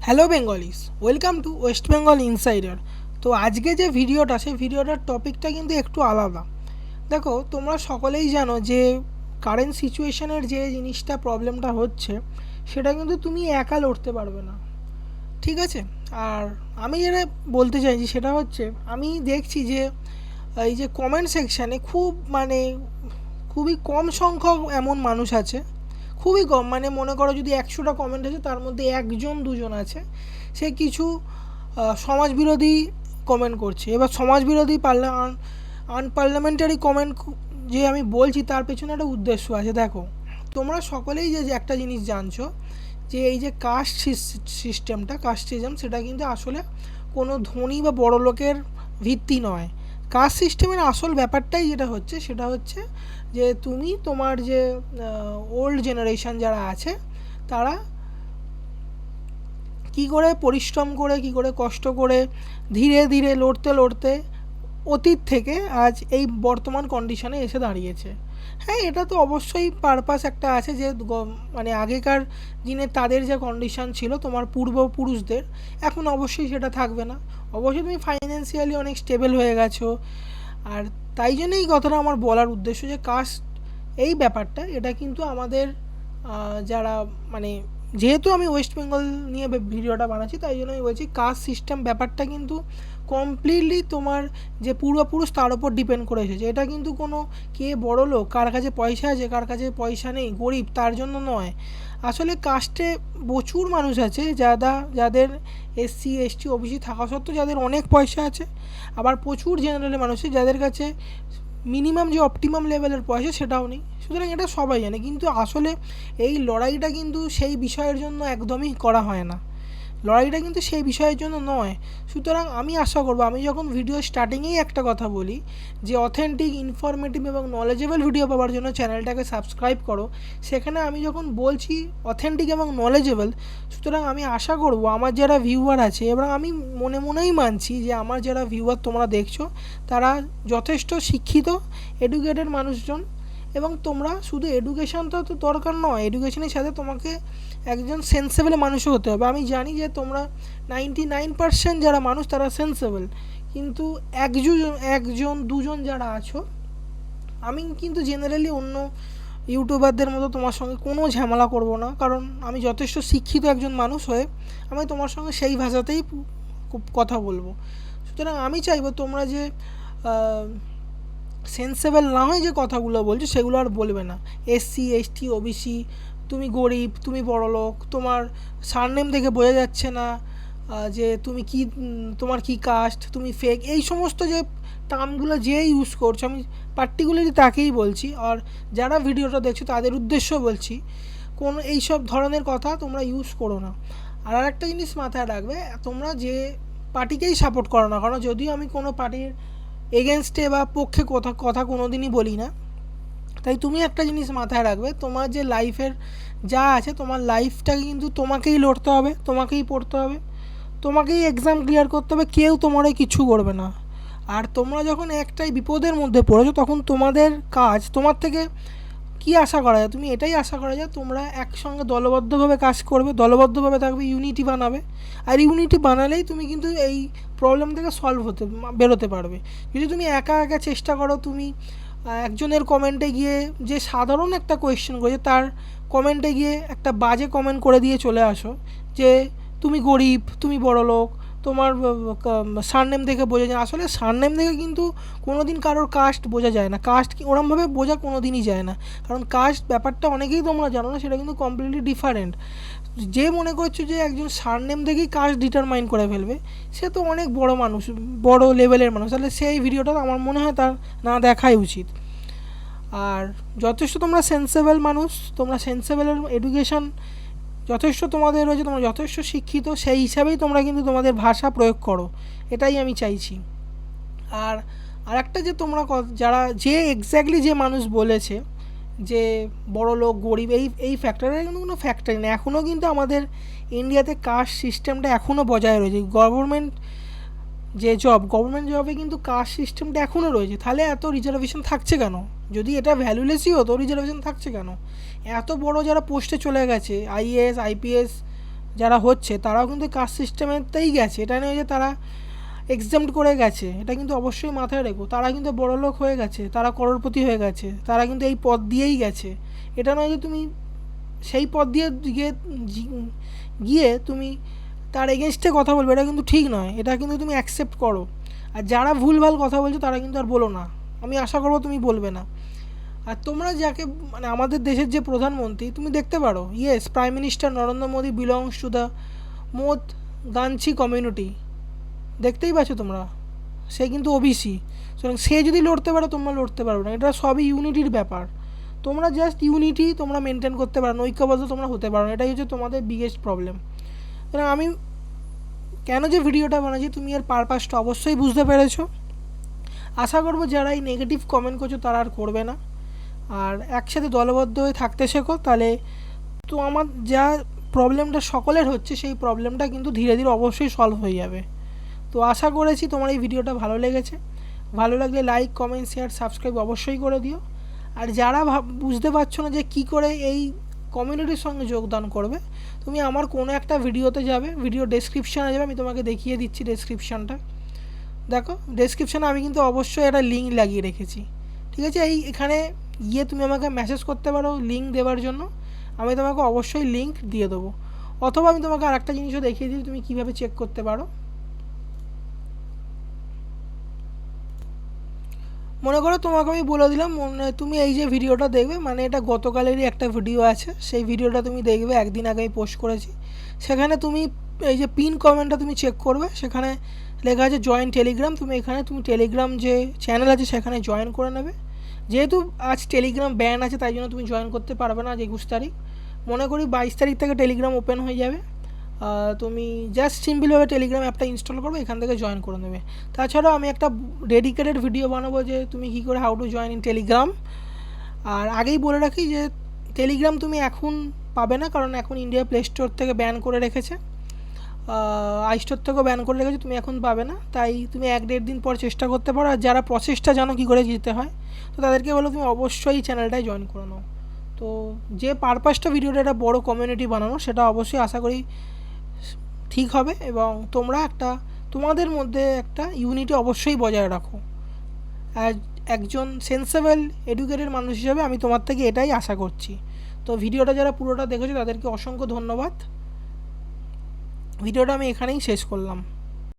Hello Bengalese, welcome to West Bengal insider. তো আজকে যে ভিডিওটা, সেই ভিডিওটার টপিকটা কিন্তু একটু আলাদা। দেখো, তোমরা সকলেই জানো যে কারেন্ট সিচুয়েশনের যে জিনিসটা প্রবলেমটা হচ্ছে, সেটা কিন্তু তুমি একা লড়তে পারবে না, ঠিক আছে? আর আমি যেটা বলতে চাইছি সেটা হচ্ছে, আমি দেখছি যে এই যে কমেন্ট সেকশানে খুবই কম সংখ্যক এমন মানুষ আছে, খুবই কম, মানে মনে করো যদি 100টা কমেন্ট আছে তার মধ্যে একজন দুজন আছে সে কিছু সমাজবিরোধী কমেন্ট করছে। এবার সমাজবিরোধী আনপার্লামেন্টারি কমেন্ট যে আমি বলছি তার পেছনে একটা উদ্দেশ্য আছে। দেখো, তোমরা সকলেই যে একটা জিনিস জানছো যে এই যে কাস্ট সিস্টেমটা, কাস্টিজম, সেটা কিন্তু আসলে কোনো ধনী বা বড় লোকের ভিত্তি নয়। কাস্ট সিস্টেমের আসল ব্যাপারটাই যেটা হচ্ছে সেটা হচ্ছে যে তুমি তোমার যে ওল্ড জেনারেশন যারা আছে তারা কী করে পরিশ্রম করে, কী করে কষ্ট করে, ধীরে ধীরে লড়তে লড়তে অতীত থেকে আজ এই বর্তমান কন্ডিশনে এসে দাঁড়িয়েছে। হ্যাঁ, এটা তো অবশ্যই পারপাস একটা আছে যে মানে আগেকার দিনে তাদের যে কন্ডিশন ছিল তোমার পূর্বপুরুষদের, এখন অবশ্যই সেটা থাকবে না। অবশ্যই তুমি ফাইন্যান্সিয়ালি অনেক স্টেবল হয়ে গেছো। আর তাই জন্যই কথাটা আমার বলার উদ্দেশ্য যে কাস্ট এই ব্যাপারটা, এটা কিন্তু আমাদের যারা মানে, যেহেতু আমি ওয়েস্ট বেঙ্গল নিয়ে ভিডিওটা বানাচ্ছি তাই জন্য আমি বলছি কাস্ট সিস্টেম ব্যাপারটা কিন্তু কমপ্লিটলি তোমার যে পূর্বপুরুষ তার উপর ডিপেন্ড করে এসেছে। এটা কিন্তু কোনো কে বড় লোক, কার কাছে পয়সা আছে, কার কাছে পয়সা নেই, গরিব, তার জন্য নয়। আসলে কাস্টে প্রচুর মানুষ আছে যাদের এসসি এসটি ওবিসি থাকা সত্ত্বেও যাদের অনেক পয়সা আছে, আবার প্রচুর জেনারেলের মানুষ যাদের কাছে মিনিমাম যে অপটিমাম লেভেলের পয়সা সেটাও নেই। সুতরাং এটা সবাই জানে, কিন্তু আসলে এই লড়াইটা কিন্তু সেই বিষয়ের জন্য একদমই করা হয় না। লড়াইটা কিন্তু সেই বিষয়ের জন্য নয়। সুতরাং আমি আশা করবো, আমি যখন ভিডিও স্টার্টিংয়েই একটা কথা বলি যে অথেন্টিক, ইনফরমেটিভ এবং নলেজেবল ভিডিও পাওয়ার জন্য চ্যানেলটাকে সাবস্ক্রাইব করো, সেখানে আমি যখন বলছি অথেন্টিক এবং নলেজেবল, সুতরাং আমি আশা করবো আমার যারা ভিউয়ার আছে, এবং আমি মনে মনেই মানছি যে আমার যারা ভিউয়ার তোমরা দেখছো তারা যথেষ্ট শিক্ষিত, এডুকেটেড মানুষজন। এবং তোমরা শুধু এডুকেশানটা তো দরকার নয়, এডুকেশনের সাথে তোমাকে একজন সেন্সেবল মানুষও হতে হবে। আমি জানি যে তোমরা 99% যারা মানুষ তারা সেন্সেবল, কিন্তু একজন দুজন যারা আছো, আমি কিন্তু জেনারেলি অন্য ইউটিউবারদের মতো তোমার সঙ্গে কোনো ঝামেলা করব না, কারণ আমি যথেষ্ট শিক্ষিত একজন মানুষ হয়ে আমি তোমার সঙ্গে সেই ভাষাতেই কথা বলবো। সুতরাং আমি চাইবো তোমরা যে সেন্সেবল না হয় যে কথাগুলো বলছো সেগুলো আর বলবে না। এসসি এসটি ওবিসি, তুমি গরিব, তুমি বড়লোক, তোমার সারনেম দেখে বোঝা যাচ্ছে না যে তুমি কি, তোমার কি কাস্ট, তুমি ফেক, এই সমস্ত যে টার্মগুলো যে ইউজ করছো, আমি পার্টিকুলারলি তাকেই বলছি। আর যারা ভিডিওটা দেখছো তাদের উদ্দেশ্য বলছি, কোন এইসব ধরনের কথা তোমরা ইউজ করো না। আর একটা জিনিস মাথায় রাখবে, তোমরা যে পার্টিকেই সাপোর্ট করো না, কারণ যদিও আমি কোনো পার্টির এগেনস্টে বা পক্ষে কথা কোনো দিনই বলি না, তাই তুমি একটা জিনিস মাথায় রাখবে, তোমার যে লাইফের যা আছে, তোমার লাইফটাকে কিন্তু তোমাকেই লড়তে হবে, তোমাকেই পড়তে হবে, তোমাকেই এক্সাম ক্লিয়ার করতে হবে, কেউ তোমারই কিছু করবে না। আর তোমরা যখন একটাই বিপদের মধ্যে পড়েছো, তখন তোমাদের কাজ, তোমার থেকে কী আশা করা যায়, তুমি এটাই আশা করা যায় তোমরা একসঙ্গে দলবদ্ধভাবে কাজ করবে, দলবদ্ধভাবে থাকবে, ইউনিটি বানাবে। আর ইউনিটি বানালেই তুমি কিন্তু এই প্রবলেম থেকে বেরোতে পারবে। যদি তুমি একা একা চেষ্টা করো, তুমি একজনের কমেন্টে গিয়ে যে সাধারণ একটা কোয়েশ্চেন করেছে তার কমেন্টে গিয়ে একটা বাজে কমেন্ট করে দিয়ে চলে আসো যে তুমি গরিব, তুমি বড়লোক, তোমার সারনেম দেখে বোঝা যায়। আসলে সারনেম দেখে কিন্তু কোনো দিন কারোর কাস্ট বোঝা যায় না, কাস্ট ওরমভাবে বোঝা কোনো দিনই যায় না, কারণ কাস্ট ব্যাপারটা অনেকেই তোমরা জানো না, সেটা কিন্তু কমপ্লিটলি ডিফারেন্ট। যে মনে করছো যে একজন সারনেম দেখেই কাস্ট ডিটারমাইন করে ফেলবে, সে তো অনেক বড় মানুষ, বড় লেভেলের মানুষ, তাহলে সেই ভিডিওটা আমার মনে হয় তার না দেখাই উচিত। আর যথেষ্ট তোমরা সেন্সেবল মানুষ, তোমরা সেন্সেবলের এডুকেশন যথেষ্ট তোমাদের রয়েছে, তোমরা যথেষ্ট শিক্ষিত, সেই হিসাবেই তোমরা কিন্তু তোমাদের ভাষা প্রয়োগ করো, এটাই আমি চাইছি। আর আরেকটা যে তোমরা যারা যে এক্স্যাক্টলি যে মানুষ বলেছে যে বড় লোক গরিব, এই ফ্যাক্টরের কিন্তু কোনো ফ্যাক্টরি নেই। এখনও কিন্তু আমাদের ইন্ডিয়াতে কাস্ট সিস্টেমটা এখনও বজায় রয়েছে। গভর্নমেন্ট জবে কিন্তু কাস্ট সিস্টেমটা এখনও রয়েছে, তাহলে এত রিজার্ভেশন থাকছে কেন? যদি এটা ভ্যালুলেসই হতো, রিজার্ভেশন থাকছে কেন? এত বড় যারা পোস্টে চলে গেছে, আইএএস আইপিএস যারা হচ্ছে তারাও কিন্তু কাস্ট সিস্টেমেতেই গেছে, এটা নয় যে তারা এক্সাম্পট করে গেছে, এটা কিন্তু অবশ্যই মাথায় রেখো। তারা কিন্তু বড়লোক হয়ে গেছে, তারা করোড়পতি হয়ে গেছে, তারা কিন্তু এই পথ দিয়েই গেছে। এটা নয় যে তুমি সেই পথ দিয়ে গিয়ে তুমি তার এগেনস্টে কথা বলবে, এটা কিন্তু ঠিক নয়, এটা কিন্তু তুমি অ্যাকসেপ্ট করো। আর যারা ভুলভাল কথা বলছো তারা কিন্তু আর বলো না, আমি আশা করবো তুমি বলবে না। আর তোমরা যাকে মানে আমাদের দেশের যে প্রধানমন্ত্রী তুমি দেখতে পারো, yes prime minister Narendra Modi belongs to the Modh Ghanchi community, দেখতেই পাচ্ছ তোমরা, সে কিন্তু ওবিসি। সুতরাং সে যদি লড়তে পারে তোমরা লড়তে পারবে না, এটা সবই ইউনিটির ব্যাপার। তোমরা জাস্ট ইউনিটি তোমরা মেনটেন করতে পারো না, ঐক্যবদ্ধ তোমরা হতে পারো না, এটাই হচ্ছে তোমাদের বিগেস্ট প্রবলেম। সুতরাং আমি কেন যে ভিডিওটা বানাচ্ছি তুমি এর পারপাসটা অবশ্যই বুঝতে পেরেছো। আশা করবো যারা এই নেগেটিভ কমেন্ট করছো তারা আর করবে না, আর একসাথে দলবদ্ধ হয়ে থাকতে শেখো, তাহলে তো আমার যা প্রবলেমটা সকলের হচ্ছে সেই প্রবলেমটা কিন্তু ধীরে ধীরে অবশ্যই সলভ হয়ে যাবে। তো আশা করেছি তোমার এই ভিডিওটা ভালো লেগেছে, ভালো লাগলে লাইক কমেন্ট শেয়ার সাবস্ক্রাইব অবশ্যই করে দিও। আর যারা বুঝতে পারছো না যে কী করে এই কমিউনিটির সঙ্গে যোগদান করবে, তুমি আমার কোনো একটা ভিডিওতে যাবে, ভিডিও ডেসক্রিপশানে যাবে, আমি তোমাকে দেখিয়ে দিচ্ছি ডেসক্রিপশানটা। দেখো ডেসক্রিপশানে আমি কিন্তু অবশ্যই একটা লিঙ্ক লাগিয়ে রেখেছি, ঠিক আছে? এখানে গিয়ে তুমি আমাকে মেসেজ করতে পারো লিঙ্ক দেওয়ার জন্য, আমি তোমাকে অবশ্যই লিঙ্ক দিয়ে দেবো। অথবা আমি তোমাকে আর একটা জিনিসও দেখিয়ে দিই তুমি কীভাবে চেক করতে পারো। মনে করো তোমাকে আমি বলে দিলাম, তুমি এই যে ভিডিওটা দেখবে, মানে এটা গতকালেরই একটা ভিডিও আছে, সেই ভিডিওটা তুমি দেখবে, একদিন আগে আমি পোস্ট করেছি। সেখানে তুমি এই যে পিন কমেন্টটা তুমি চেক করবে, সেখানে লেখা আছে জয়েন টেলিগ্রাম, তুমি এখানে তুমি টেলিগ্রাম যে চ্যানেল আছে সেখানে জয়েন করে নেবে। যেহেতু আজ টেলিগ্রাম ব্যান আছে তাই জন্য তুমি জয়েন করতে পারবে না আজ 21 তারিখ, মনে করি 22 তারিখ থেকে টেলিগ্রাম ওপেন হয়ে যাবে। তুমি জাস্ট সিম্পলভাবে টেলিগ্রাম অ্যাপটা ইনস্টল করবে, এখান থেকে জয়েন করে নেবে। তাছাড়াও আমি একটা ডেডিকেটেড ভিডিও বানাবো যে তুমি কী করে how to join in Telegram. আর আগেই বলে রাখি যে টেলিগ্রাম তুমি এখন পাবে না, কারণ এখন ইন্ডিয়া প্লে স্টোর থেকে ব্যান করে রেখেছে, আই স্টোর থেকেও ব্যান করে রেখেছে, তুমি এখন পাবে না। তাই তুমি 1-1.5 দিন পর চেষ্টা করতে পারো। আর যারা প্রসেসটা জানো কী করে যেতে হয়, তো তাদেরকে বলো তুমি অবশ্যই এই চ্যানেলটায় জয়েন করে নাও। তো যে পারপাসটা ভিডিওটা একটা বড় কমিউনিটি বানানো, সেটা অবশ্যই আশা করি ঠিক হবে, এবং তোমরা তোমাদের মধ্যে একটা ইউনিটি অবশ্যই বজায় রাখো। আর একজন সেন্সেবল এডুকেটেড মানুষ হিসাবে আমি তোমার থেকে এটাই আশা করছি। তো ভিডিওটা যারা পুরোটা দেখেছো তাদেরকে অসংখ্য ধন্যবাদ। ভিডিওটা আমি এখানেই শেষ করলাম।